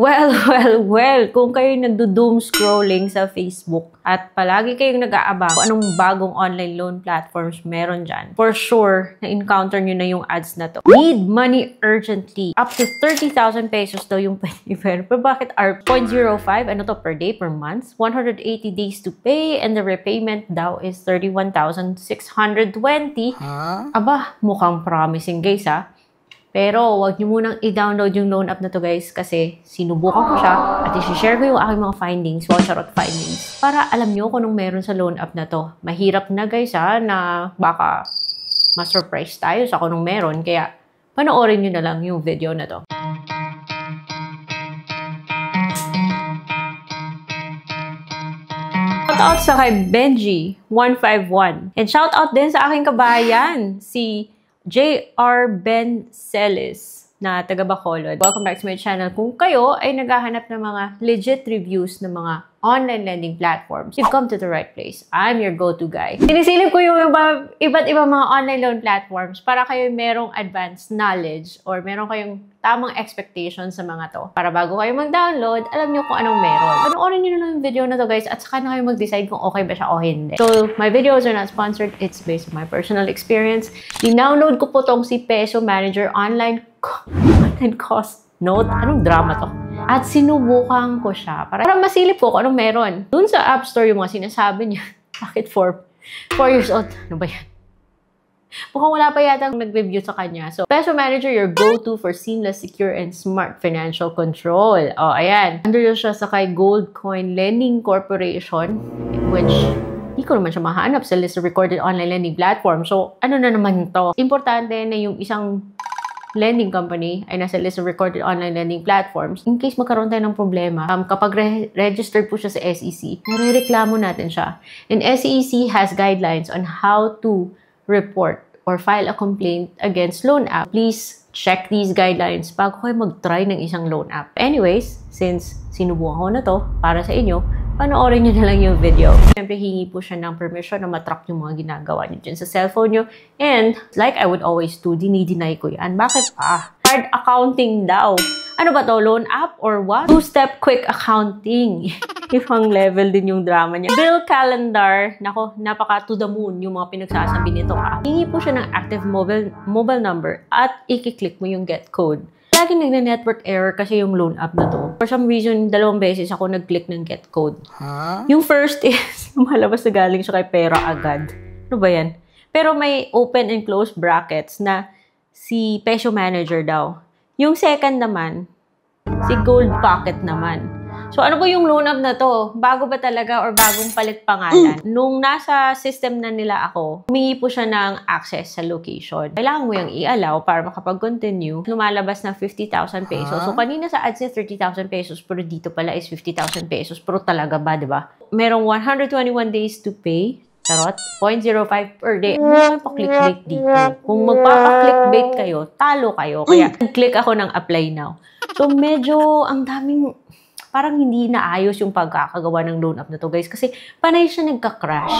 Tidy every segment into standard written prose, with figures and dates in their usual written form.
Well, kung kayo nagdo-doom scrolling sa Facebook at palagi kayong nag-aabang kung anong bagong online loan platforms meron dyan, for sure, na-encounter nyo na yung ads na to. Need money urgently. Up to 30,000 pesos daw yung pwede. Pero bakit 0.05? Ano to? Per day, per month? 180 days to pay and the repayment daw is 31,620. Aba, mukhang promising guys ha. Pero, wag nyo munang i-download yung loan app na to guys kasi sinubukan ko siya at i-share ko yung aking mga findings, charot findings, para alam nyo kung anong meron sa loan app na to. Mahirap na guys ha, na baka ma-surprise tayo sa kung anong meron. Kaya, panoorin nyo na lang yung video na to. Shoutout sa kay Benji151. And shoutout din sa aking kabayan, si J.R. Ben Celis na taga Bacolod. Welcome back to my channel. Kung kayo ay naghahanap ng mga legit reviews ng mga online lending platforms, you've come to the right place. I'm your go-to guy. Sinisilip ko yung iba't ibang mga online loan platforms para kayo merong advanced knowledge or meron kayong tamang expectations sa mga to. Para bago kayo mag-download, alam nyo kung anong meron. Panoorin nyo na lang yung video na to guys at saka na kayo mag-decide kung okay ba siya o hindi. So, my videos are not sponsored. It's based on my personal experience. Dinownload ko po tong si Peso Manager online cost note. Anong drama to? At sinubukan ko siya para masilip ko kung anong meron. Dun sa App Store yung mga sinasabi niya. Bakit 4 years old? Ano ba yan? Mukhang wala pa yata nag-review sa kanya. So, Peso Manager, your go-to for seamless, secure, and smart financial control. Oh, ayan. Under siya sa kay Gold Coin Lending Corporation, which hindi ko naman siya mahanap sa list of recorded online lending platform. So, ano na naman to? Importante na yung isang lending company ay nasa list of recorded online lending platforms. In case magkaroon tayo ng problema, kapag registered po siya sa SEC, nare-reklamo natin siya. And SEC has guidelines on how to report or file a complaint against loan app. Please check these guidelines bago kayo mag-try ng isang loan app. Anyways, since sinubukan ko na to para sa inyo, panoorin nyo na lang yung video. Siyempre, hingi po siya ng permission na matrack yung mga ginagawa nyo dyan sa cellphone nyo. And, like I would always do, dinideny ko yan. Bakit pa? Hard accounting daw. Ano ba to? Loan app or what? Two-step quick accounting. Ibang level din yung drama niya. Bill calendar. Nako, napaka to the moon yung mga pinagsasabi nito ha. Hingi po siya ng active mobile number at i-click mo yung get code. Laging nagne-network error kasi yung loan app na to. For some reason, 2 beses ako nag-click ng get code. Yung first is, lumalabas na galing siya kay pera agad. Ano ba yan? Pero may open and close brackets na si Peso Manager daw. Yung second naman, si Gold Pocket naman. So, ano ba yung loan app na to? Bago ba talaga or bagong palit pangalan? Nung nasa system na nila ako, humingi po siya ng access sa location. Kailangan mo yung i-allow para makapag-continue. Lumalabas na 50,000 pesos. So, kanina sa ads niya 30,000 pesos, pero dito pala is 50,000 pesos. Pero talaga ba, di ba? Merong 121 days to pay. Charot, 0.05 per day. Ano pa clickbait dito? Kung magpapa-clickbait kayo, talo kayo. Kaya, click ako ng apply now. So, medyo ang daming parang hindi naayos yung pagkakagawa ng loan app na to guys kasi panay siya nagka-crash.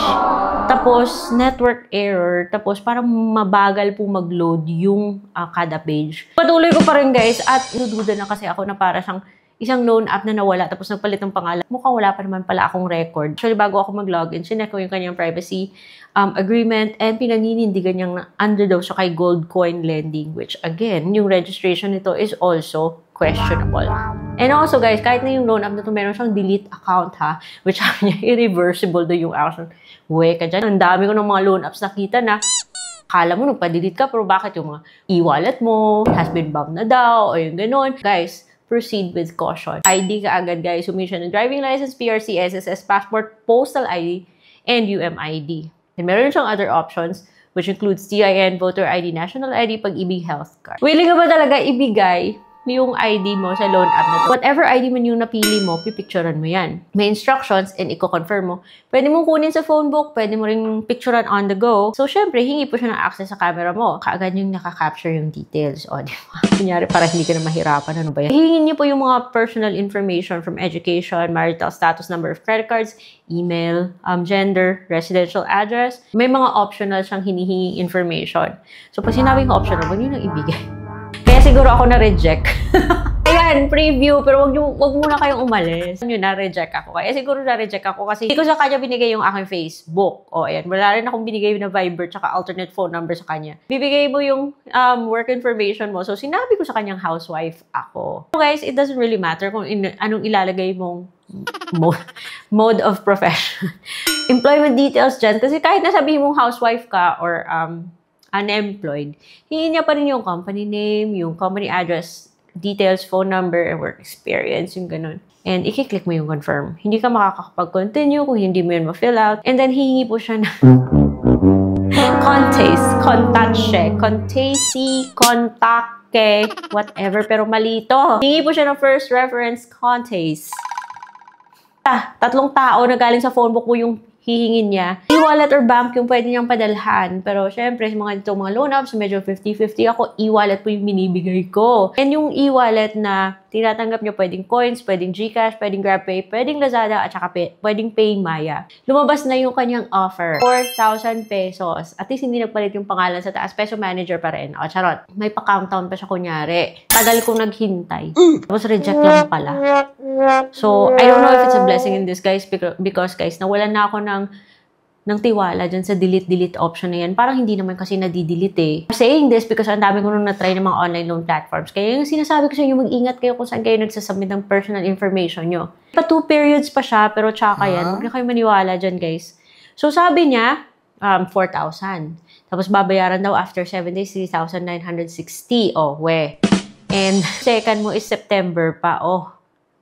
Tapos network error, tapos parang mabagal po mag-load yung kada page. Patuloy ko pa rin guys at nududa na kasi ako na para siyang isang loan app na nawala tapos nagpalit ng pangalan. Mukhang wala pa naman pala akong record. Actually, bago ako mag-login, sinek ko yung kanyang privacy agreement and pinaninindigan niyang under daw siya kay Gold Coin Lending, which again, yung registration nito is also questionable. And also guys, kahit na yung loan app na ito, meron siyang delete account ha, which sabi niya, irreversible daw yung action. Uwe ka dyan. Ang dami ko ng mga loan apps nakita na akala mo nagpa-delete ka, pero bakit yung mga e-wallet mo has been banned na daw, o yung ganun. Guys, proceed with caution. ID ka agad guys, submission ng driving license, PRC, SSS, passport, postal ID, and UMID. And meron siyang other options, which includes TIN, voter ID, national ID, pag-ibig, health card. Willing ka ba talaga ibigay yung ID mo sa loan app na to? Whatever ID man yung napili mo, pipicturean mo yan. May instructions and i-confirm mo. Pwede mong kunin sa phone book, pwede mo ring picturean on the go. So, syempre, hingi po siya ng access sa camera mo. Kaagad yung nakaka-capture yung details. O, di ba? Kunyari, para hindi ka na mahirapan. Ano ba yan? Hingin niyo po yung mga personal information from education, marital status, number of credit cards, email, gender, residential address. May mga optional siyang hinihingi information. So, pag sinabing optional, huwag nyo nang ibigay. Kaya siguro ako na-reject. Kaya yan, preview, pero wag muna kayong umalis. Yun, na-reject ako. Kaya siguro na-reject ako kasi hindi ko sa kanya binigay yung aking Facebook. O, ayan, wala rin akong binigay na Viber tsaka alternate phone number sa kanya. Bibigay mo yung work information mo. So, sinabi ko sa kanyang housewife ako. So, guys, it doesn't really matter kung anong ilalagay mong mode of profession. Employment details dyan. Kasi kahit nasabihin mong housewife ka or unemployed, hingin niya pa rin yung company name, yung company address, details, phone number, and work experience, yung ganun. And i-click mo yung confirm. Hindi ka makakapag-continue kung hindi mo yun ma-fill out. And then, hihingi po siya na contact, whatever, pero mali to. Hihingi po siya ng first reference contest. Tatlong tao na galing sa phone book mo yung hihingin niya. E-wallet or bank yung pwede niyang padalhan. Pero syempre, mga loan apps, medyo 50-50 ako, e-wallet po yung binibigay ko. And yung e-wallet na tinatanggap niyo, pwedeng coins, pwedeng GCash, pwedeng GrabPay, pwedeng Lazada, at saka pwedeng PayMaya. Lumabas na yung kanyang offer. 4,000 pesos. At least hindi nagpalit yung pangalan sa taas. Peso manager pa rin. O, charot. May pa-countdown pa siya kunyari. Tagal kong naghintay. Tapos reject lang pala. So, I don't know if it's a blessing in disguise because guys, nawalan na ako ng tiwala dyan sa delete option na yan. Parang hindi naman kasi nadi-delete eh. I'm saying this because ang dami ko nung na-try ng mga online loan platforms. Kaya yung sinasabi ko sa inyo, mag-ingat kayo kung saan kayo nagsasubmit ng personal information nyo. Pa 2 periods pa siya, pero tsaka yan. Huwag na kayo maniwala dyan, guys. So, sabi niya, 4,000. Tapos babayaran daw after 7 days, 3,960. Oh, we. And second mo is September pa. Oh,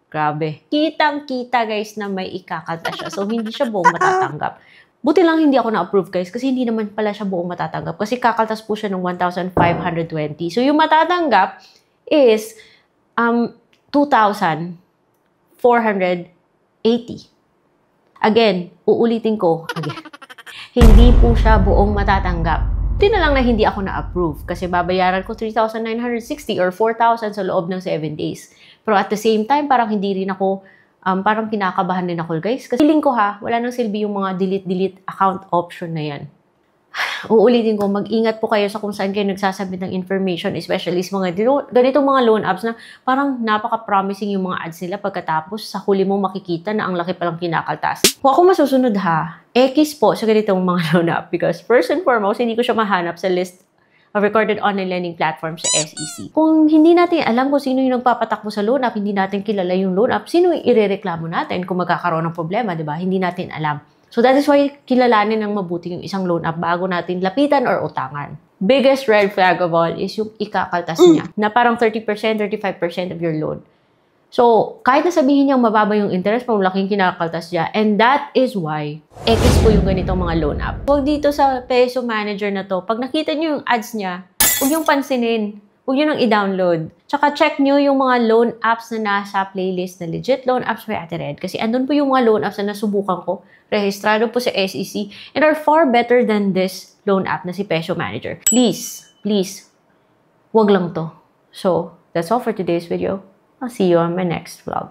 grabe. Kitang-kita, guys, na may ikakalta siya. So, hindi siya buong matatanggap. Buti lang hindi ako na-approve, guys, kasi hindi naman pala siya buong matatanggap. Kasi kakaltas po siya ng 1,520. So, yung matatanggap is 2,480. Again, uulitin ko. Again. Hindi po siya buong matatanggap. Buti na lang na hindi ako na-approve kasi babayaran ko 3,960 or 4,000 sa loob ng 7 days. Pero at the same time, parang hindi rin ako parang kinakabahan din ako, guys. Kasi feeling ko wala nang silbi yung mga delete account option na yan. Uulitin ko, mag-ingat po kayo sa kung saan kayo nagsasabit ng information, especially sa mga ganitong mga loan apps na parang napaka-promising yung mga ads nila pagkatapos sa huli mo makikita na ang laki palang kinakaltas. Kung ako masusunod X po sa ganitong mga loan app because first and foremost, hindi ko siya mahanap sa list of recorded online lending platforms sa SEC. Kung hindi natin alam kung sino yung nagpapatakbo sa loan app, hindi natin kilala yung loan app, sino yung irereklamo natin kung magkakaroon ng problema, di ba? Hindi natin alam. So that is why kilalanin ng mabuti yung isang loan app bago natin lapitan or utangan. Biggest red flag of all is yung ikakaltas niya, na parang 30%, 35% of your loan. So, kahit na sabihin niyang mababa yung interest, pang laking kinakaltas niya. And that is why X po yung ganitong mga loan app. Huwag dito sa Peso Manager na to, pag nakita niyo yung ads niya, huwag yung pansinin. Huwag nyo nang i-download. Tsaka check nyo yung mga loan apps na nasa playlist na legit loan apps by Ate Red. Kasi andun po yung mga loan apps na nasubukan ko. Rehistrado po sa SEC and are far better than this loan app na si Peso Manager. Please, wag lang to. So, that's all for today's video. I'll see you on my next vlog.